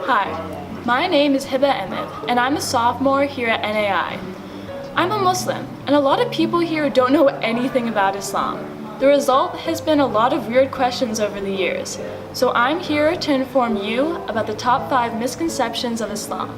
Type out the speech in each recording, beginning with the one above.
Hi, my name is Hebah and I'm a sophomore here at NAI. I'm a Muslim, and a lot of people here don't know anything about Islam. The result has been a lot of weird questions over the years. So I'm here to inform you about the top 5 misconceptions of Islam.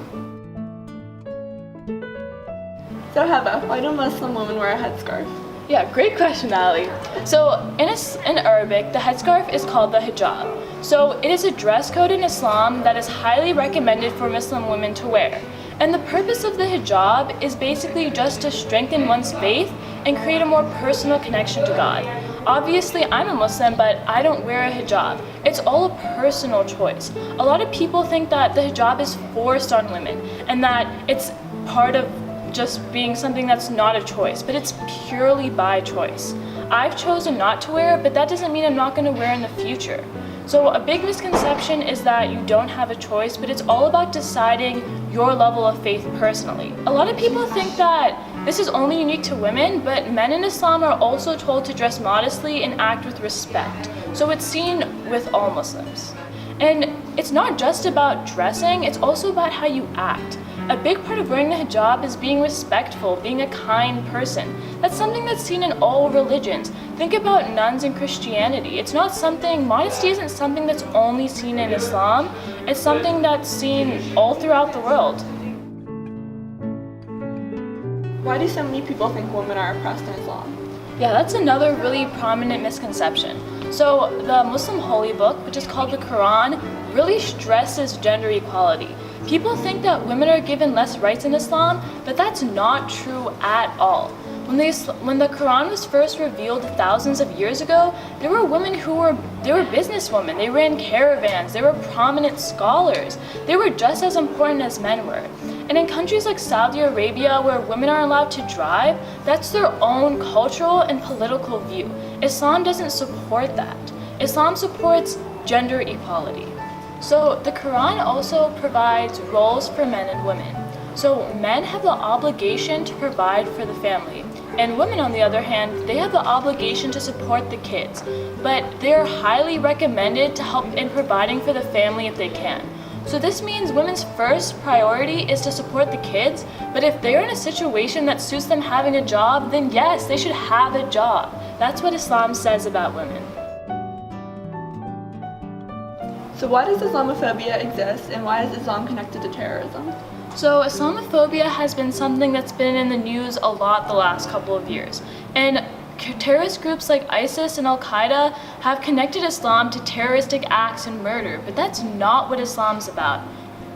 So Hebah, why do Muslim women wear a headscarf? Yeah, great question, Ali. So in Arabic, the headscarf is called the hijab. So it is a dress code in Islam that is highly recommended for Muslim women to wear. And the purpose of the hijab is basically just to strengthen one's faith and create a more personal connection to God. Obviously, I'm a Muslim, but I don't wear a hijab. It's all a personal choice. A lot of people think that the hijab is forced on women and that it's part of just being something that's not a choice, but it's purely by choice. I've chosen not to wear it, but that doesn't mean I'm not going to wear it in the future. So a big misconception is that you don't have a choice, but it's all about deciding your level of faith personally. A lot of people think that this is only unique to women, but men in Islam are also told to dress modestly and act with respect. So it's seen with all Muslims. And it's not just about dressing, it's also about how you act. A big part of wearing the hijab is being respectful, being a kind person. That's something that's seen in all religions. Think about nuns in Christianity. Modesty isn't something that's only seen in Islam. It's something that's seen all throughout the world. Why do so many people think women are oppressed in Islam? Yeah, that's another really prominent misconception. So the Muslim holy book, which is called the Quran, really stresses gender equality. People think that women are given less rights in Islam, but that's not true at all. When the Quran was first revealed thousands of years ago, there were women they were businesswomen, they ran caravans, they were prominent scholars. They were just as important as men were. And in countries like Saudi Arabia, where women are allowed to drive, that's their own cultural and political view. Islam doesn't support that. Islam supports gender equality. So the Quran also provides roles for men and women. So men have the obligation to provide for the family. And women, on the other hand, they have the obligation to support the kids. But they're highly recommended to help in providing for the family if they can. So this means women's first priority is to support the kids, but if they're in a situation that suits them having a job, then yes, they should have a job. That's what Islam says about women. So why does Islamophobia exist, and why is Islam connected to terrorism? So Islamophobia has been something that's been in the news a lot the last couple of years. And terrorist groups like ISIS and Al-Qaeda have connected Islam to terroristic acts and murder, but that's not what Islam's about.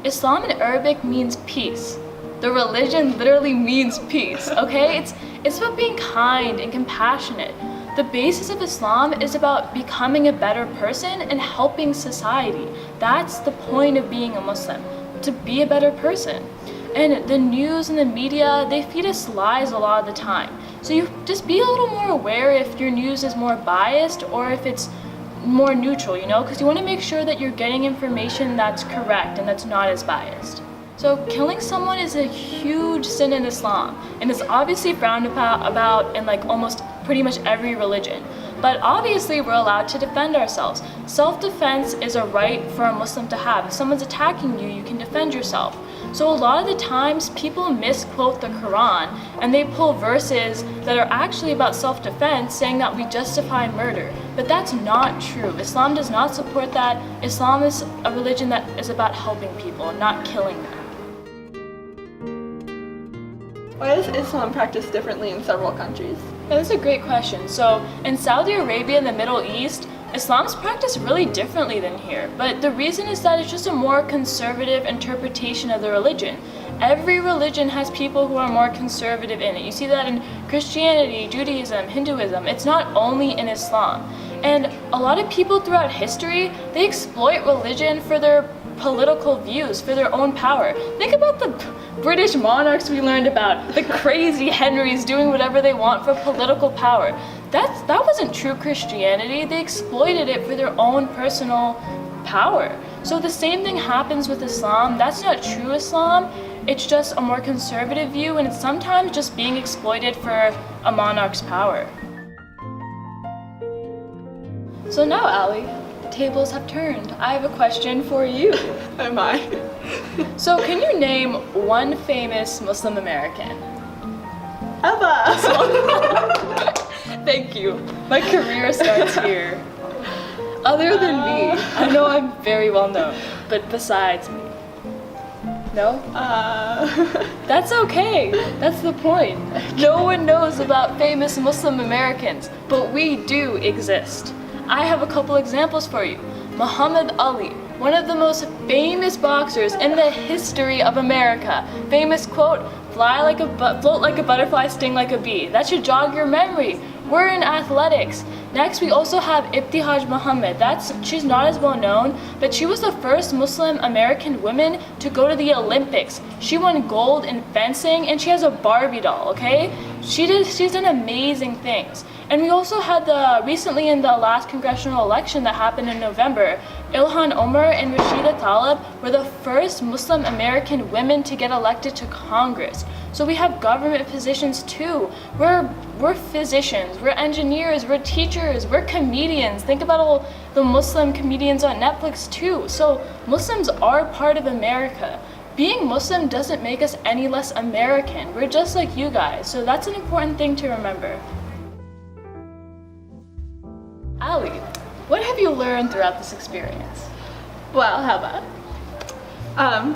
Islam in Arabic means peace. The religion literally means peace, okay? It's about being kind and compassionate. The basis of Islam is about becoming a better person and helping society. That's the point of being a Muslim, to be a better person. And the news and the media, they feed us lies a lot of the time. So you just be a little more aware if your news is more biased or if it's more neutral, because you want to make sure that you're getting information that's correct and that's not as biased. So killing someone is a huge sin in Islam, and it's obviously frowned about in almost pretty much every religion. But obviously we're allowed to defend ourselves. Self-defense is a right for a Muslim to have. If someone's attacking you, you can defend yourself. So a lot of the times people misquote the Quran and they pull verses that are actually about self-defense saying that we justify murder. But that's not true. Islam does not support that. Islam is a religion that is about helping people, not killing them. Why is Islam practiced differently in several countries? Yeah, that's a great question. So in Saudi Arabia and the Middle East, Islam's practiced really differently than here. But the reason is that it's just a more conservative interpretation of the religion. Every religion has people who are more conservative in it. You see that in Christianity, Judaism, Hinduism. It's not only in Islam. And a lot of people throughout history, they exploit religion for their political views, for their own power. Think about the British monarchs we learned about, the crazy Henrys doing whatever they want for political power. That wasn't true Christianity. They exploited it for their own personal power. So the same thing happens with Islam. That's not true Islam. It's just a more conservative view, and it's sometimes just being exploited for a monarch's power. So now, Ali, tables have turned. I have a question for you. Oh my. So, can you name one famous Muslim American? Hebah. Thank you. My career starts here. Other than me, I know I'm very well known, but besides me. No? That's okay. That's the point. No one knows about famous Muslim Americans, but we do exist. I have a couple examples for you. Muhammad Ali, one of the most famous boxers in the history of America. Famous quote, float like a butterfly, sting like a bee. That should jog your memory. We're in athletics. Next, we also have Ibtihaj Muhammad. She's not as well known, but she was the first Muslim American woman to go to the Olympics. She won gold in fencing, and she has a Barbie doll, okay? She's done amazing things. And we also had recently in the last congressional election that happened in November, Ilhan Omar and Rashida Tlaib were the first Muslim American women to get elected to Congress. So we have government positions too. We're physicians, we're engineers, we're teachers, we're comedians. Think about all the Muslim comedians on Netflix too. So Muslims are part of America. Being Muslim doesn't make us any less American. We're just like you guys. So that's an important thing to remember. Ali, what have you learned throughout this experience? Well, Hebah.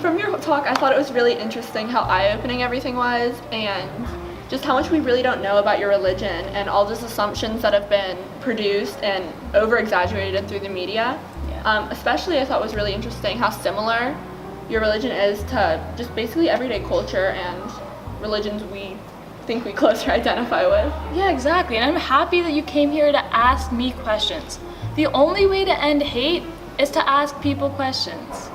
From your talk, I thought it was really interesting how eye-opening everything was, and just how much we really don't know about your religion and all those assumptions that have been produced and over-exaggerated through the media. Yeah. Especially I thought was really interesting how similar your religion is to just basically everyday culture and religions we think we closer identify with. Yeah, exactly. And I'm happy that you came here to ask me questions. The only way to end hate is to ask people questions.